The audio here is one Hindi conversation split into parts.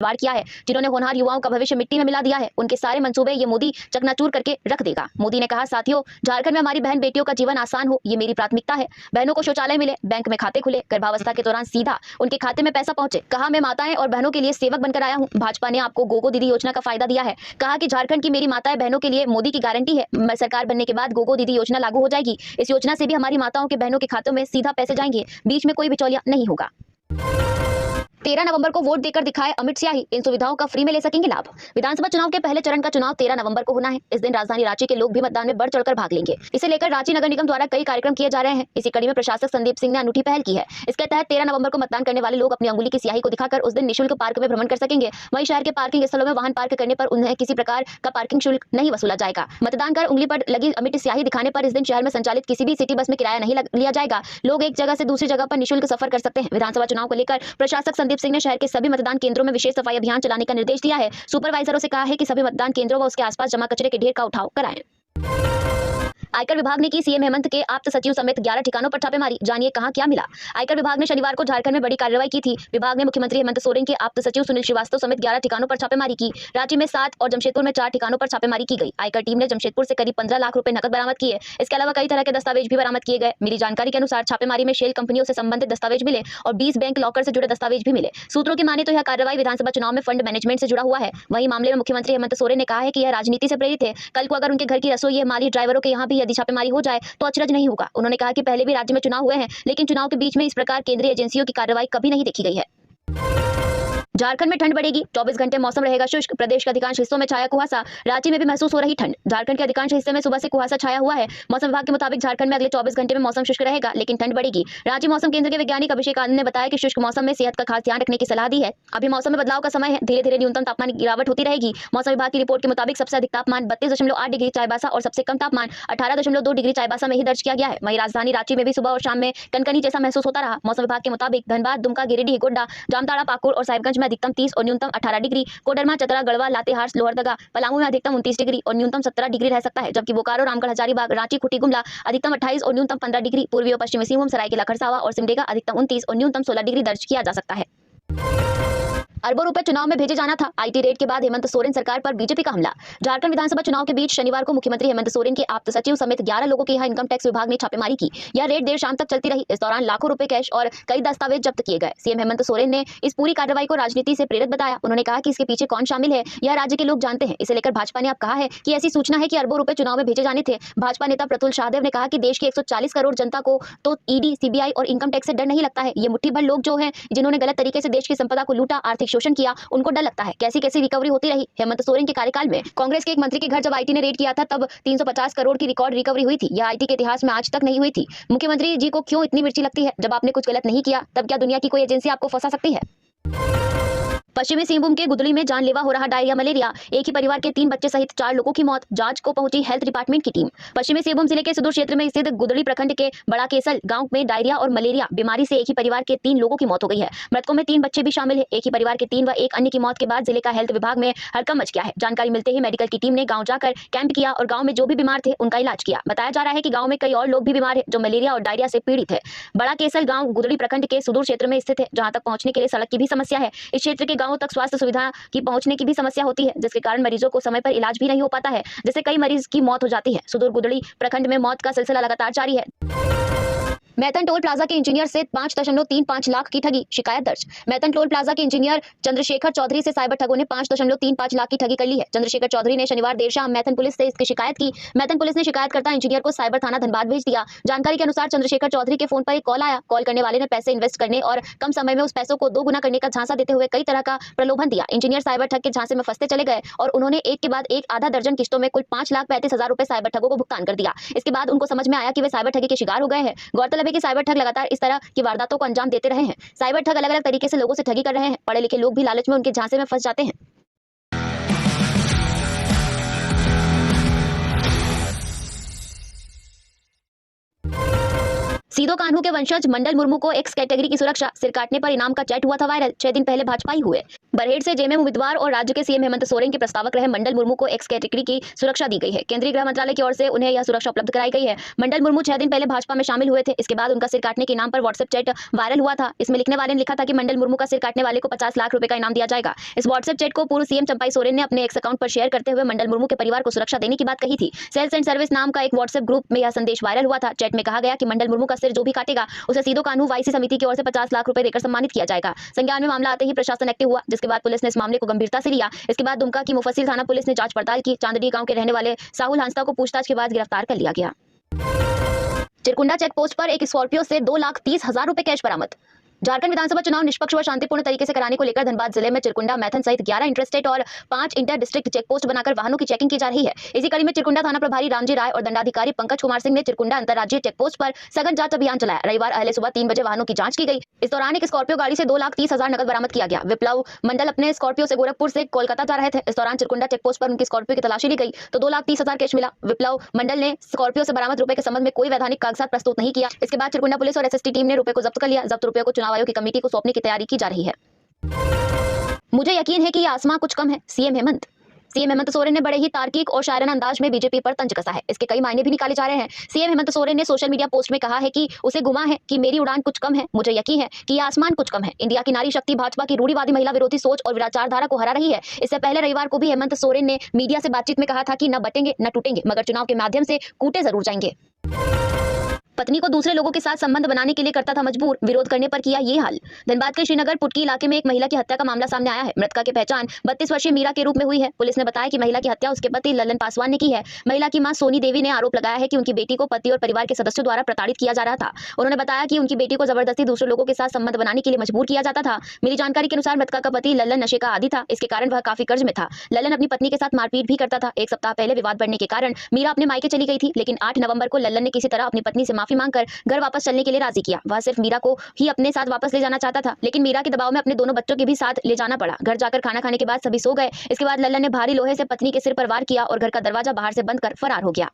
वार किया है, जिन्होंने होनहार युवाओं का भविष्य मिट्टी में मिला दिया है, उनके सारे मंसूबे ये मोदी चकनाचूर करके रख देगा। मोदी ने कहा, साथियों, झारखंड में हमारी बहन बेटियों का जीवन आसान हो, ये मेरी प्राथमिकता है। बहनों को शौचालय मिले, बैंक में खाते खुले, गर्भावस्था के दौरान सीधा उनके खाते में पैसा पहुंचे। कहा, मैं माताएं और बहनों के लिए सेवक बनकर आया हूं। भाजपा ने आपको गोगो दीदी योजना का फायदा दिया है। कहा कि झारखंड की मेरी माताएं बहनों के लिए मोदी की गारंटी है। सरकार बनने के बाद गोगो दीदी योजना लागू हो जाएगी। इस योजना से भी हमारी माताओं के बहनों के खातों में सीधा पैसे जाएंगे, बीच में कोई बिचौलिया नहीं होगा। 13 नवंबर को वोट देकर दिखाए अमिट स्याही, इन सुविधाओं का फ्री में ले सकेंगे लाभ। विधानसभा चुनाव के पहले चरण का चुनाव 13 नवंबर को होना है। इस दिन राजधानी रांची के लोग भी मतदान में बढ़ चढ़कर भाग लेंगे। इसे लेकर रांची नगर निगम द्वारा कई कार्यक्रम किए जा रहे हैं। इसी कड़ी में प्रशासक संदीप सिंह ने अनूठी पहल की है। इसके तहत 13 नवंबर को मतदान करने वाले लोग अपनी अंगुली की स्याही को दिखाकर उस दिन निःशुल्क पार्क में भ्रमण कर सकेंगे। वहीं शहर के पार्किंग स्थलों में वाहन पार्क करने पर उन्हें किसी प्रकार का पार्किंग शुल्क नहीं वसूला जाएगा। मतदान कर उंगली पर लगी अमिट स्याही दिखाने पर इस दिन शहर में संचालित किसी भी सिटी बस में किराया नहीं लिया जाएगा। लोग एक जगह से दूसरी जगह पर निःशुल्क सफर कर सकते हैं। विधानसभा चुनाव को लेकर प्रशासक संदीप सिंह ने शहर के सभी मतदान केंद्रों में विशेष सफाई अभियान चलाने का निर्देश दिया है। सुपरवाइजरों से कहा है कि सभी मतदान केंद्रों व उसके आसपास जमा कचरे के ढेर का उठाव कराएं। आयकर विभाग ने की सीएम हेमंत के आप्त सचिव समेत 11 ठिकानों पर छापेमारी, जानिए कहां क्या मिला। आयकर विभाग ने शनिवार को झारखंड में बड़ी कार्रवाई की थी। विभाग ने मुख्यमंत्री हेमंत सोरेन के आप्त सचिव सुनील श्रीवास्तव समेत 11 ठिकानों पर छापेमारी की। रांची में 7 और जमशेदपुर में 4 ठिकानों पर छापेमारी की गई। आयकर टीम ने जमशेदपुर से करीब 15 लाख रुपए नकद बरामद किए। इसके अलावा कई तरह के दस्तावेज भी बरामद किए गए। मिली जानकारी के अनुसार छापेमारी में शेल कंपनियों से संबंधित दस्तावेज मिले और 20 बैंक लॉकर से जुड़े दस्तावेज भी मिले। सूत्रों की माने तो यह कार्रवाई विधानसभा चुनाव में फंड मैनेजमेंट से जुड़ा हुआ है। वहीं मामले में मुख्यमंत्री हेमंत सोरेन ने कहा है कि यह राजनीति से प्रेरित है। कल को अगर उनके घर की रसोई या माली ड्राइवरों के यहाँ भी यदि छापेमारी हो जाए तो अचरज नहीं होगा। उन्होंने कहा कि पहले भी राज्य में चुनाव हुए हैं, लेकिन चुनाव के बीच में इस प्रकार केंद्रीय एजेंसियों की कार्रवाई कभी नहीं देखी गई है। झारखंड में ठंड बढ़ेगी, 24 घंटे मौसम रहेगा शुष्क। प्रदेश के अधिकांश हिस्सों में छाया कुहासा, रांची में भी महसूस हो रही ठंड। झारखंड के अधिकांश हिस्से में सुबह से कुहासा छाया हुआ है। मौसम विभाग के मुताबिक झारखंड में अगले 24 घंटे में मौसम शुष्क रहेगा, लेकिन ठंड बढ़ेगी। रांची मौसम केंद्र के वैज्ञानिक अभिषेक आनंद ने बताया कि शुष्क मौसम में सेहत का खास ध्यान रखने की सलाह दी है। अभी मौसम में बदलाव का समय है, धीरे धीरे न्यूनतम तापमान की गिरावट होती रहेगी। मौसम विभाग की रिपोर्ट के मुताबिक सबसे अधिक तापमान 32.8 डिग्री चाईबासा और सबसे कम तापमान 18.2 डिग्री चाईबासा में ही दर्ज किया गया है। वहीं राजधानी रांची में भी सुबह और शाम में कनकनी जैसा महसूस होता रहा। मौसम विभाग के मुताबिक धनबाद, दुमका, गिरिडीह, गोड्डा, जामताड़ा, पाकुड़ और साहिबगंज में अधिकतम 30 और न्यूनतम 18 डिग्री, कोडरमा, चतरा, गढ़वा, लातेहार, लोहरदगा, पलामू में अधिकतम 29 डिग्री और न्यूनतम 17 डिग्री रह सकता है। जबकि बोकारो, रामगढ़, हजारीबाग, रांची, खुटी, गुमला अधिकतम 28 और न्यूनतम 15 डिग्री, पूर्वी और पश्चिमी सिंहभूम, सरायकेला खरसावा और सिमडेगा अधिकतम 29 और न्यूनतम 16 डिग्री दर्ज किया जा सकता है। अरबों रुपए चुनाव में भेजे जाना था, आईटी रेड के बाद हेमंत सोरेन सरकार पर बीजेपी का हमला। झारखंड विधानसभा चुनाव के बीच शनिवार को मुख्यमंत्री हेमंत सोरेन के आप्त सचिव समेत 11 लोगों के यहां इनकम टैक्स विभाग ने छापेमारी की। यह रेड देर शाम तक चलती रही। इस दौरान लाखों रुपए कैश और कई दस्तावेज जब्त किए गए। सीएम हेमंत सोरेन ने इस पूरी कार्रवाई को राजनीति से प्रेरित बताया। उन्होंने कहा कि इसके पीछे कौन शामिल है यह राज्य के लोग जानते हैं। इसे लेकर भाजपा ने अब कहा है कि ऐसी सूचना है कि अरबों रुपए चुनाव में भेजे जाने थे। भाजपा नेता प्रतुल शाहदेव ने कहा कि देश के 140 करोड़ जनता को तो ईडी, सीबीआई और इनकम टैक्स से डर नहीं लगता है। ये मुट्ठी भर लोग जो हैं जिन्होंने गलत तरीके से देश की संपदा को लूटा, आर्थिक शोषण किया, उनको डर लगता है। कैसी कैसी रिकवरी होती रही। हेमंत सोरेन के कार्यकाल में कांग्रेस के एक मंत्री के घर जब आईटी ने रेड किया था तब 350 करोड़ की रिकॉर्ड रिकवरी हुई थी। यह आईटी के इतिहास में आज तक नहीं हुई थी। मुख्यमंत्री जी को क्यों इतनी मिर्ची लगती है? जब आपने कुछ गलत नहीं किया तब क्या दुनिया की कोई एजेंसी आपको फंसा सकती है? पश्चिमी सिंहभूम के गुदड़ी में जानलेवा हो रहा डायरिया मलेरिया, एक ही परिवार के 3 बच्चे सहित 4 लोगों की मौत। जांच को पहुंची हेल्थ डिपार्टमेंट की टीम। पश्चिमी सिंहभूम जिले के सुदूर क्षेत्र में स्थित गुदड़ी प्रखंड के बड़ा केसल गांव में डायरिया और मलेरिया बीमारी से एक ही परिवार के 3 लोगों की मौत हो गई है। मृतकों में 3 बच्चे भी शामिल है। एक ही परिवार के 3 व एक अन्य की मौत के बाद जिले का हेल्थ विभाग में हड़कंप मच गया है। जानकारी मिलते ही मेडिकल की टीम ने गाँव जाकर कैंप किया और गाँव में जो भी बीमार थे उनका इलाज किया। बताया जा रहा है कि गाँव में कई और लोग भी बीमार है जो मलेरिया और डायरिया से पीड़ित है। बड़ा केसल गाँव गुदड़ी प्रखंड के सुदूर क्षेत्र में स्थित है, जहाँ तक पहुंचने के लिए सड़क की भी समस्या है। इस क्षेत्र के गाँवों तक स्वास्थ्य सुविधा की पहुंचने की भी समस्या होती है, जिसके कारण मरीजों को समय पर इलाज भी नहीं हो पाता है, जिससे कई मरीज की मौत हो जाती है। सुदूर गुदड़ी प्रखंड में मौत का सिलसिला लगातार जारी है। मैथन टोल प्लाजा के इंजीनियर से 5.35 लाख की ठगी, शिकायत दर्ज। मैथन टोल प्लाजा के इंजीनियर चंद्रशेखर चौधरी से साइबर ठगों ने 5.35 लाख की ठगी कर ली है। चंद्रशेखर चौधरी ने शनिवार देर शाम मैथन पुलिस से इसकी शिकायत की। मैथन पुलिस ने शिकायतकर्ता इंजीनियर को साइबर थाना धनबाद भेज दिया। जानकारी के अनुसार चंद्रशेखर चौधरी के फोन पर एक कॉल आया। कॉल करने वाले ने पैसे इन्वेस्ट करने और कम समय में उस पैसों को 2 गुना करने का झांसा देते हुए कई तरह का प्रलोभन दिया। इंजीनियर साइबर ठग के झांसे में फंसते चले गए और उन्होंने एक के बाद एक आधा दर्जन किस्तों में कुल 5,35,000 रुपए साइबर ठगों को भुगतान कर दिया। इसके बाद उनको समझ में आया कि वे साइबर ठगी के शिकार हो गए हैं। गौरतलब है कि साइबर ठग लगातार इस तरह की वारदातों को अंजाम देते रहे हैं। साइबर ठग अलग अलग तरीके से लोगों से ठगी कर रहे हैं। पढ़े लिखे लोग भी लालच में उनके झांसे में फंस जाते हैं। सीधो कान्हू के वंशज मंडल मुर्मू को एक्स कैटेगरी की सुरक्षा, सिर काटने पर इनाम का चैट हुआ था वायरल। 6 दिन पहले भाजपाई हुए। बरहेड़ से जेएमएम उम्मीदवार और राज्य के सीएम हेमंत सोरेन के प्रस्तावक रहे मंडल मुर्मू को एक्स कैटेगरी की सुरक्षा दी गई है। केंद्रीय गृह मंत्रालय की ओर से उन्हें यह सुरक्षा उपलब्ध कराई गई है। मंडल मुर्मू 6 दिन पहले भाजपा में शामिल हुए थे। इसके बाद उनका सिर काटने के नाम पर व्हाट्सएप चैट वायरल हुआ था। इसमें लिखने वाले ने लिखा था कि मंडल मुर्मू का सिर काटने वाले को 50 लाख रुपए का इनाम दिया जाएगा। इस व्हाट्सएप चैट को पूर्व सीएम चंपाई सोरेन ने अपने एक्स अकाउंट पर शेयर करते हुए मंडल मुर्मू के परिवार को सुरक्षा देने की बात कही थी। सेल्स एंड सर्विस नाम का एक व्हाट्सएप ग्रुप में यह संदेश वायरल हुआ था। चैट में कहा गया कि मंडल मुर्मू का सिर जो भी काटेगा उसे सीधो कान्हू वाईसी समिति की ओर से 50 लाख रुपए देकर सम्मानित किया जाएगा। संज्ञान में मामला आते ही प्रशासन एक्टिव हुआ, जिसके बाद पुलिस ने इस मामले को गंभीरता से लिया। इसके बाद दुमका की मुफस्सिल थाना पुलिस ने जांच पड़ताल की। चांदडी गांव के रहने वाले साहुल हांसदा को पूछताछ के बाद गिरफ्तार कर लिया गया। चिरकुंडा चेक पोस्ट पर एक स्कॉर्पियो से 2,30,000 रुपए कैश बरामद। झारखंड विधानसभा चुनाव निष्पक्ष व शांतिपूर्ण तरीके से कराने को लेकर धनबाद जिले में चिरकुंडा, मैथन सहित 11 इंटरस्टेट और 5 इंटर डिस्ट्रिक्ट चेक पोस्ट बनाकर वाहनों की चेकिंग की जा रही है। इसी कड़ी में चिरकुंडा थाना प्रभारी रामजी राय और दंडाधिकारी पंकज कुमार सिंह ने चिरकुंडा अंतर्राज्यीय चेक पोस्ट पर सघन जांच अभियान चलाया। रविवार अहले सुबह 3 बजे वाहनों की जांच की गई। इस दौरान एक स्कॉर्पियो गाड़ी से 2,30,000 नकद बरामद किया गया। विप्लव मंडल अपने स्कॉर्पियो से गोरखपुर से कोलकाता जा रहे थे। इस दौरान चिरकुंडा चेक पोस्ट पर उनकी स्कॉर्पियो की तलाशी ली गई तो 2,30,000 कैश मिला। विप्लव मंडल ने स्कॉर्पियो से बरामद रुपए के संबंध में कोई वैधानिक कागजात प्रस्तुत नहीं किया। इसके बाद चिरकुंडा पुलिस और एसएसटी टीम ने रुपए को जब्त कर लिया। जब्त रुपए को चुनाव आयोग की कमेटी को सौंपने की तैयारी की जा रही है। मुझे यकीन है कि ये आसमां कुछ कम है। सीएम हेमंत सोरेन ने बड़े ही तार्किक और शायराना अंदाज में बीजेपी पर तंज कसा है। इसके कई मायने भी निकाले जा रहे हैं। सीएम हेमंत सोरेन ने सोशल मीडिया पोस्ट में कहा है कि उसे गुमा है कि मेरी उड़ान कुछ कम है। मुझे यकीन है कि यह आसमान कुछ कम है। इंडिया की नारी शक्ति भाजपा की रूढ़िवादी महिला विरोधी सोच और विचारधारा को हरा रही है। इससे पहले रविवार को भी हेमंत सोरेन ने मीडिया से बातचीत में कहा था कि न बटेंगे न टूटेंगे, मगर चुनाव के माध्यम से कूटे जरूर जाएंगे। पत्नी को दूसरे लोगों के साथ संबंध बनाने के लिए करता था मजबूर, विरोध करने पर किया ये हाल। धनबाद के श्रीनगर पुटकी इलाके में एक महिला की हत्या का मामला सामने आया है। मृतका की पहचान 32 वर्षीय मीरा के रूप में हुई है। पुलिस ने बताया कि महिला की हत्या उसके पति लल्लन पासवान ने की है। महिला की मां सोनी देवी ने आरोप लगाया है कि उनकी बेटी को पति और परिवार के सदस्यों द्वारा प्रताड़ित किया जा रहा था। उन्होंने बताया कि उनकी बेटी को जबरदस्ती दूसरे लोगों के साथ संबंध बनाने के लिए मजबूर किया जाता था। मिली जानकारी के अनुसार मृतका का पति लल्लन नशे का आदी था। इसके कारण वह काफी कर्ज में था। लल्लन अपनी पत्नी के साथ मारपीट भी करता था। एक सप्ताह पहले विवाद बढ़ने के कारण मीरा अपने मायके चली गई थी, लेकिन 8 नवंबर को लल्लन ने किसी तरह अपनी पत्नी से माफी मांगकर घर वापस चलने के लिए राजी किया। वह सिर्फ मीरा को ही अपने साथ वापस ले जाना चाहता था, लेकिन मीरा के दबाव में अपने दोनों बच्चों के भी साथ ले जाना पड़ा। घर जाकर खाना खाने के बाद सभी सो गए। इसके बाद लल्लन ने भारी लोहे से पत्नी के सिर पर वार किया और घर का दरवाजा बाहर से बंद कर फरार हो गया।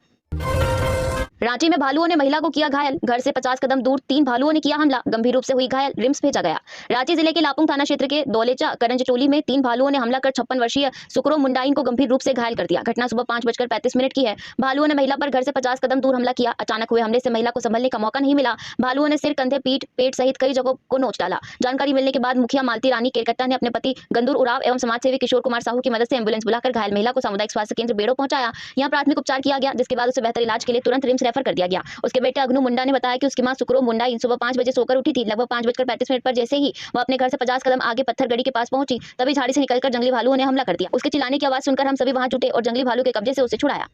रांची में भालुओं ने महिला को किया घायल। घर से 50 कदम दूर 3 भालुओं ने किया हमला। गंभीर रूप से हुई घायल, रिम्स भेजा गया। रांची जिले के लापुंग थाना क्षेत्र के दौलेचा करंज टोली में 3 भालुओं ने हमला कर 56 वर्षीय सुकरो मुंडाइन को गंभीर रूप से घायल कर दिया। घटना सुबह 5:35 की है। भालुओं ने महिला पर घर से 50 कदम दूर हमला किया। अचानक हुए हमले से महिला को संभलने का मौका नहीं मिला। भालुओं ने सिर, कंधे, पीठ, पेट सहित कई जगहों को नोच डाला। जानकारी मिलने के बाद मुखिया मालती रानी केरकट्टा ने अपने पति गंदूर उराव एवं समाजसेवी किशोर कुमार साहू की मदद से एम्बुलेंस बुलाकर घायल महिला को सामुदायिक स्वास्थ्य केंद्र बेड़ो पहुंचाया। यहाँ प्राथमिक उपचार किया गया, जिसके बाद उसे बेहतर इलाज के लिए तुरंत रिम्स रेफर कर दिया गया। उसके बेटे अग्नू मुंडा ने बताया कि उसकी मां सुकरो मुंडाइन सुबह 5 बजे सोकर उठी थी। लगभग 5:35 पर जैसे ही वह अपने घर से 50 कदम आगे पत्थर गड़ी के पास पहुंची, तभी झाड़ी से निकलकर जंगली भालुओं ने हमला कर दिया। उसके चिल्लाने की आवाज सुनकर हम सभी वहां जुटे और जंगली भालू के कब्जे से उसे छुड़ाया।